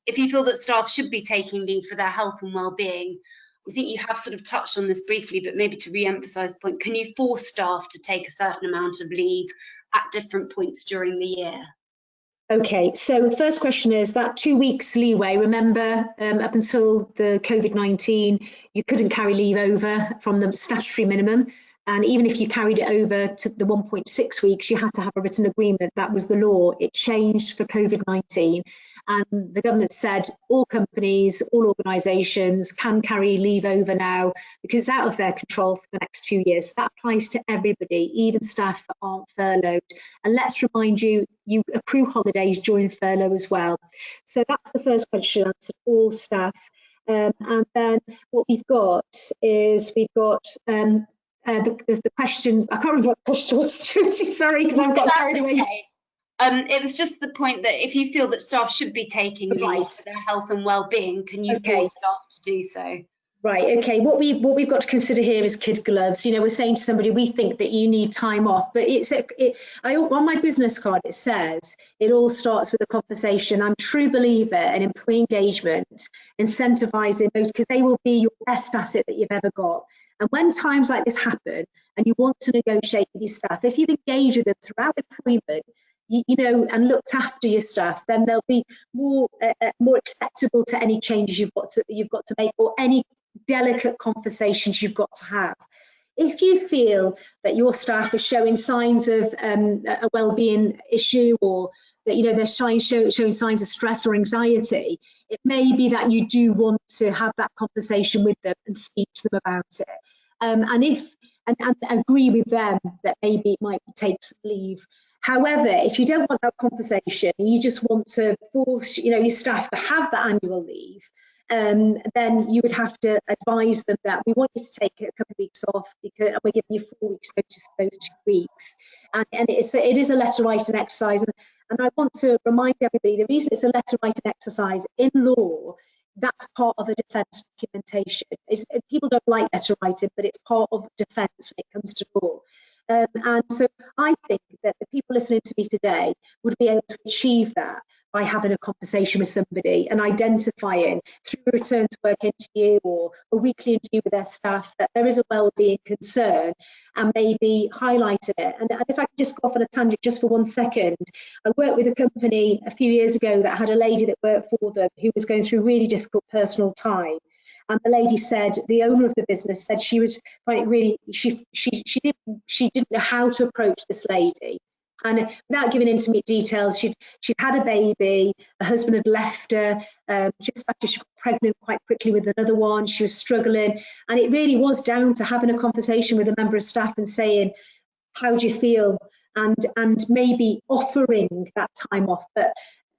if you feel that staff should be taking leave for their health and well-being, I think you have sort of touched on this briefly, but maybe to re-emphasise the point, can you force staff to take a certain amount of leave at different points during the year? Okay, so the first question is that 2 weeks leeway. Remember, up until the COVID-19, you couldn't carry leave over from the statutory minimum. And even if you carried it over to the 1.6 weeks, you had to have a written agreement. That was the law. It changed for COVID-19. And the government said all companies, all organisations can carry leave over now because it's out of their control for the next 2 years. So that applies to everybody, even staff that aren't furloughed. And let's remind you, you accrue holidays during furlough as well. So that's the first question answered, all staff. And then what we've got is we've got the question. I can't remember what the question was, Lucy, sorry, because I've got carried away. Okay. It was just the point that if you feel that staff should be taking leave for their health and well-being, can you force staff to do so? Right, okay, what we've got to consider here is kid gloves. You know, we're saying to somebody, we think that you need time off, but on my business card it says it all starts with a conversation. I'm a true believer in employee engagement, incentivising those, because they will be your best asset that you've ever got. And when times like this happen and you want to negotiate with your staff, if you've engaged with them throughout employment, you know, and looked after your staff, then they'll be more acceptable to any changes you've got to make, or any delicate conversations you've got to have. If you feel that your staff are showing signs of a well-being issue, or that, you know, they're showing signs of stress or anxiety, it may be that you do want to have that conversation with them and speak to them about it, and agree with them that maybe it might take some leave. However, if you don't want that conversation, you just want to force, you know, your staff to have that annual leave, then you would have to advise them that we want you to take a couple of weeks off, because we're giving you 4 weeks notice for those 2 weeks. And it is a letter writing exercise. And I want to remind everybody, the reason it's a letter writing exercise in law, that's part of a defence documentation. People don't like letter writing, but it's part of defence when it comes to law. And so I think that the people listening to me today would be able to achieve that by having a conversation with somebody and identifying through a return to work interview or a weekly interview with their staff that there is a wellbeing concern, and maybe highlighting it. And if I could just go off on a tangent just for 1 second, I worked with a company a few years ago that had a lady that worked for them who was going through a really difficult personal time. And the lady said, the owner of the business said she was finding it really, she didn't know how to approach this lady. And without giving intimate details, she'd had a baby, her husband had left her just after she got pregnant quite quickly with another one. She was struggling, and it really was down to having a conversation with a member of staff and saying, how do you feel? And maybe offering that time off, but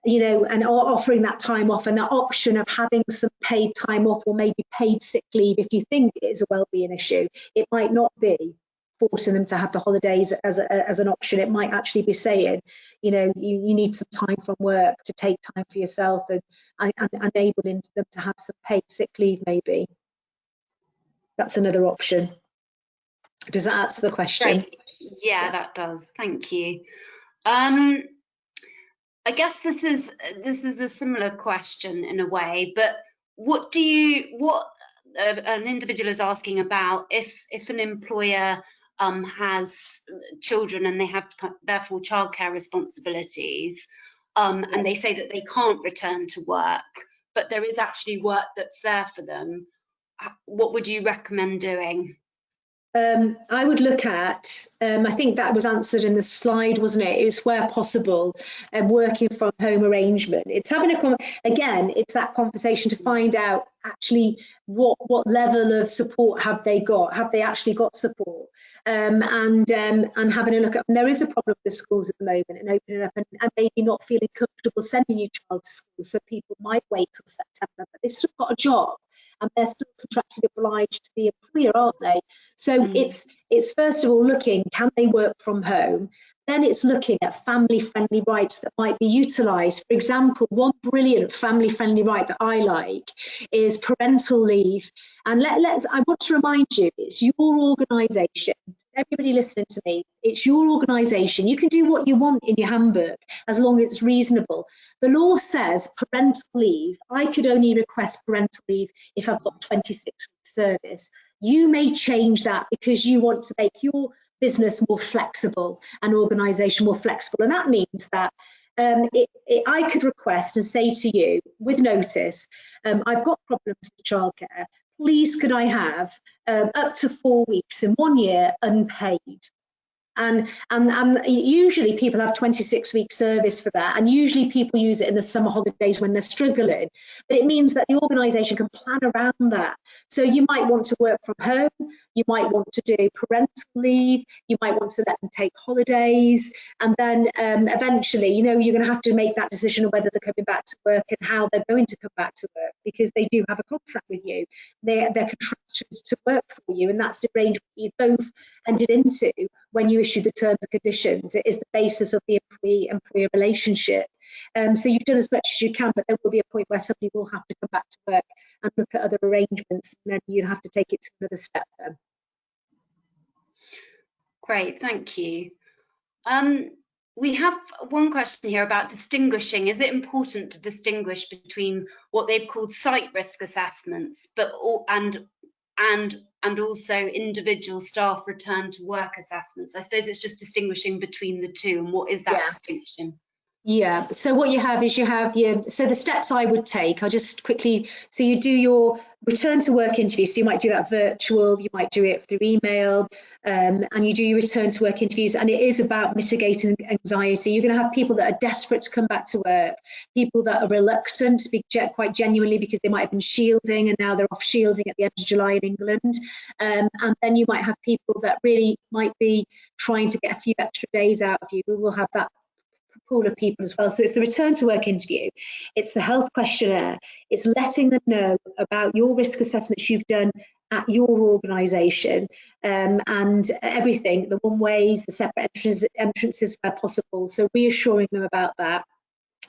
you know, and offering that time off and the option of having some paid time off, or maybe paid sick leave if you think it is a wellbeing issue. It might not be forcing them to have the holidays as an option. It might actually be saying, you know, you need some time from work to take time for yourself, and enabling them to have some paid sick leave maybe. That's another option. Does that answer the question? Great. Yeah, that does. Thank you. I guess this is a similar question in a way, but what an individual is asking about if an employer has children and they have therefore childcare responsibilities, and they say that they can't return to work, but there is actually work that's there for them, what would you recommend doing? I would look at, I think that was answered in the slide, wasn't it? It was where possible, working from home arrangement. It's having it's that conversation to find out actually what level of support have they got? Have they actually got support? And having a look at, and there is a problem with the schools at the moment, and opening up and maybe not feeling comfortable sending your child to school. So people might wait till September, but they've still got a job, and they're still contractually obliged to the employer, aren't they? So it's first of all looking, can they work from home? Then it's looking at family-friendly rights that might be utilised. For example, one brilliant family-friendly right that I like is parental leave. And I want to remind you, it's your organisation. Everybody listening to me, it's your organisation. You can do what you want in your handbook as long as it's reasonable. The law says parental leave, I could only request parental leave if I've got 26 weeks service. You may change that because you want to make your business more flexible and organisation more flexible. And that means that I could request and say to you with notice, I've got problems with childcare, please could I have up to 4 weeks in 1 year unpaid? And usually people have 26-week service for that, and usually people use it in the summer holidays when they're struggling. But it means that the organisation can plan around that. So you might want to work from home, you might want to do parental leave, you might want to let them take holidays, and then eventually, you know, you're going to have to make that decision of whether they're coming back to work and how they're going to come back to work, because they do have a contract with you. They're contracted to work for you, and that's the arrangement you both entered into when you issue the terms and conditions. It is the basis of the employee-employer relationship. So you've done as much as you can, but there will be a point where somebody will have to come back to work and look at other arrangements, and then you have to take it to another step then. Great, thank you. We have one question here about distinguishing. Is it important to distinguish between what they've called site risk assessments, and also individual staff return to work assessments? I suppose it's just distinguishing between the two, and what is that distinction? Yeah, so what you have is so the steps I would take, I'll just quickly, so you do your return to work interview, so you might do that virtual, you might do it through email, and you do your return to work interviews, and it is about mitigating anxiety. You're going to have people that are desperate to come back to work, people that are reluctant, quite genuinely, because they might have been shielding and now they're off shielding at the end of July in England, and then you might have people that really might be trying to get a few extra days out of you. We will have that pool of people as well. So it's the return to work interview, it's the health questionnaire, it's letting them know about your risk assessments you've done at your organisation, and everything, the one ways, the separate entrances where possible, so reassuring them about that.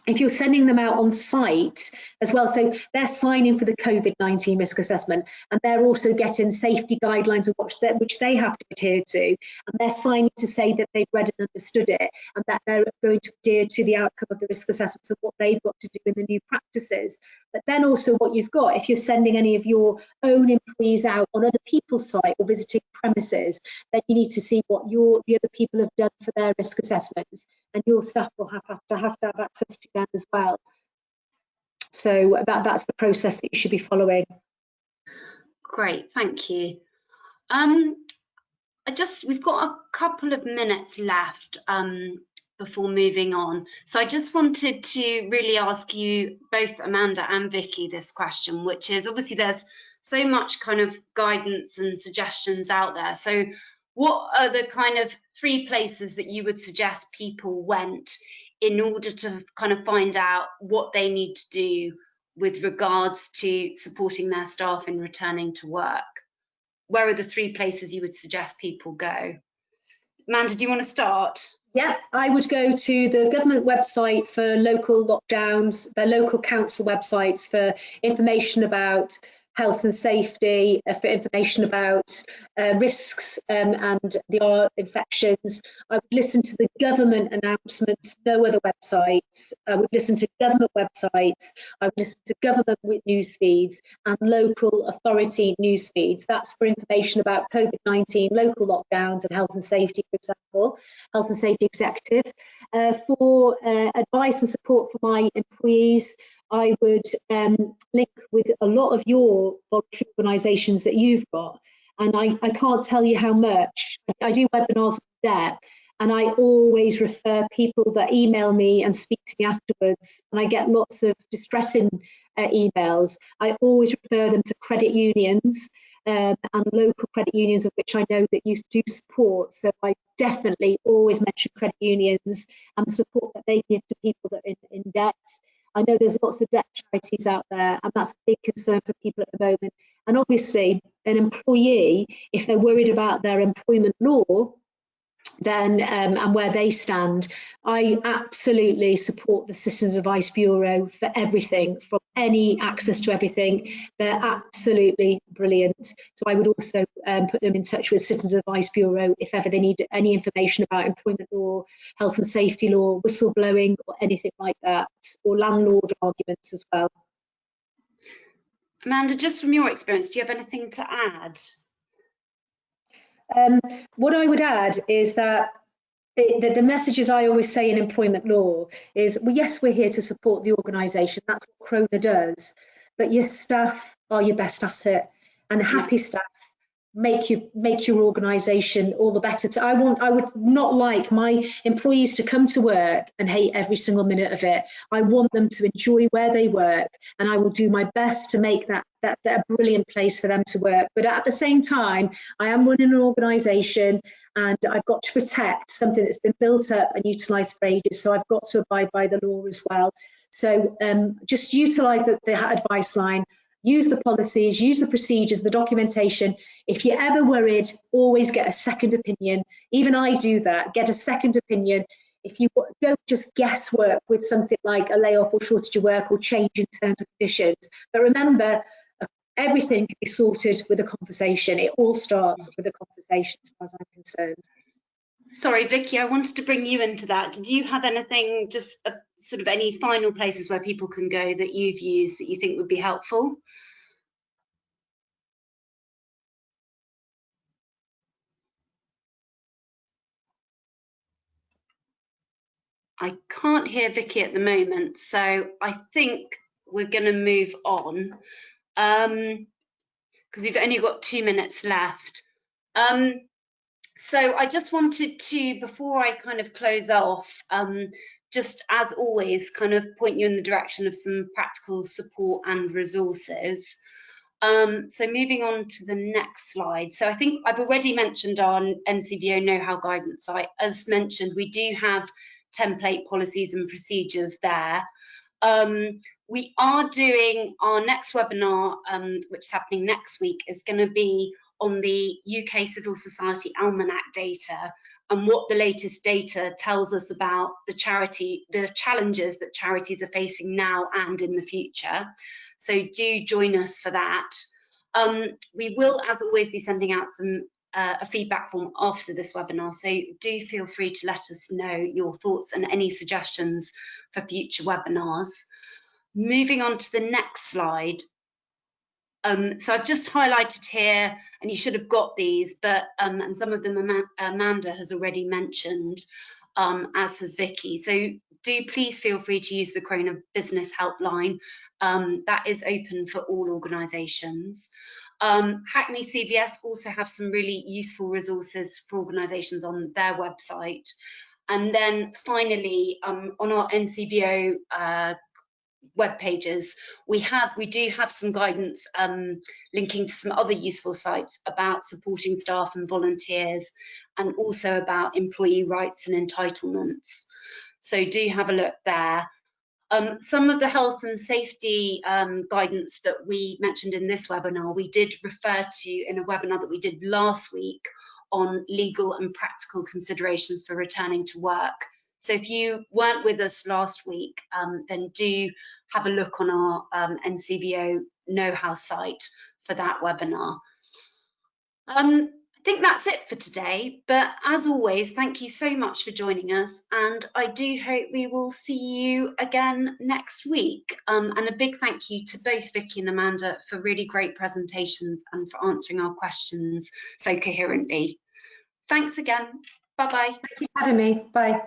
If you're sending them out on site as well, so they're signing for the COVID-19 risk assessment, and they're also getting safety guidelines of which they have to adhere to, and they're signing to say that they've read and understood it, and that they're going to adhere to the outcome of the risk assessments of what they've got to do in the new practices. But then also what you've got, if you're sending any of your own employees out on other people's site or visiting premises, then you need to see what the other people have done for their risk assessments, and your staff will have to have access to them as well. So that's the process that you should be following. Great, thank you. We've got a couple of minutes left before moving on. So I just wanted to really ask you, both Amanda and Vicky, this question, which is, obviously there's so much kind of guidance and suggestions out there. So what are the kind of 3 places that you would suggest people went in order to kind of find out what they need to do with regards to supporting their staff in returning to work? Where are the 3 places you would suggest people go? Amanda, do you want to start? Yeah, I would go to the government website for local lockdowns, their local council websites for information about health and safety, for information about risks and the infections. I would listen to the government announcements, no other websites. I would listen to government websites. I would listen to government news feeds and local authority news feeds. That's for information about COVID-19, local lockdowns and health and safety, for example, health and safety executive. For advice and support for my employees, I would link with a lot of your voluntary organisations that you've got, and I can't tell you how much. I do webinars on debt, and I always refer people that email me and speak to me afterwards, and I get lots of distressing emails. I always refer them to credit unions and local credit unions, of which I know that you do support. So I definitely always mention credit unions and the support that they give to people that are in debt. I know there's lots of debt charities out there, and that's a big concern for people at the moment. And obviously, an employee, if they're worried about their employment law, then and where they stand, I absolutely support the Citizens Advice Bureau for everything, from any access to everything. They're absolutely brilliant. So I would also put them in touch with Citizens Advice Bureau if ever they need any information about employment law, health and safety law, whistleblowing, or anything like that, or landlord arguments as well. Amanda, just from your experience, do you have anything to add? What I would add is that the messages I always say in employment law is, well, yes, we're here to support the organisation. That's what Croner does. But your staff are your best asset. and happy staff make your organisation all the better. I would not like my employees to come to work and hate every single minute of it. I want them to enjoy where they work, and I will do my best to make that a brilliant place for them to work. But at the same time, I am running an organisation, and I've got to protect something that's been built up and utilised for ages. So I've got to abide by the law as well. So just utilise the advice line. Use the policies, use the procedures, the documentation. If you're ever worried, always get a second opinion. Even I do that, get a second opinion. If you don't just guesswork with something like a layoff or shortage of work or change in terms and conditions. But remember, everything can be sorted with a conversation. It all starts with a conversation as far as I'm concerned. Sorry, Vicky, I wanted to bring you into that. Did you have anything, just sort of any final places where people can go that you've used that you think would be helpful? I can't hear Vicky at the moment, so I think we're going to move on because we've only got 2 minutes left. So I just wanted to, before I kind of close off, just as always, kind of point you in the direction of some practical support and resources. So moving on to the next slide. So I think I've already mentioned our NCVO know-how guidance site. As mentioned, we do have template policies and procedures there. We are doing our next webinar, which is happening next week, is going to be on the UK Civil Society Almanac data and what the latest data tells us about the challenges that charities are facing now and in the future. So do join us for that. We will, as always, be sending out a feedback form after this webinar, so do feel free to let us know your thoughts and any suggestions for future webinars. Moving on to the next slide. So I've just highlighted here, and you should have got these, but and some of them Amanda has already mentioned, as has Vicky. So do please feel free to use the Croner Business Helpline. That is open for all organisations. Hackney CVS also have some really useful resources for organisations on their website. And then finally, on our NCVO web pages, we do have some guidance linking to some other useful sites about supporting staff and volunteers, and also about employee rights and entitlements. So do have a look there. Some of the health and safety guidance that we mentioned in this webinar, we did refer to in a webinar that we did last week on legal and practical considerations for returning to work. So if you weren't with us last week, then do have a look on our NCVO know-how site for that webinar. I think that's it for today, but as always, thank you so much for joining us, and I do hope we will see you again next week. And a big thank you to both Vicky and Amanda for really great presentations and for answering our questions so coherently. Thanks again. Bye-bye. Thank you for having me. Bye.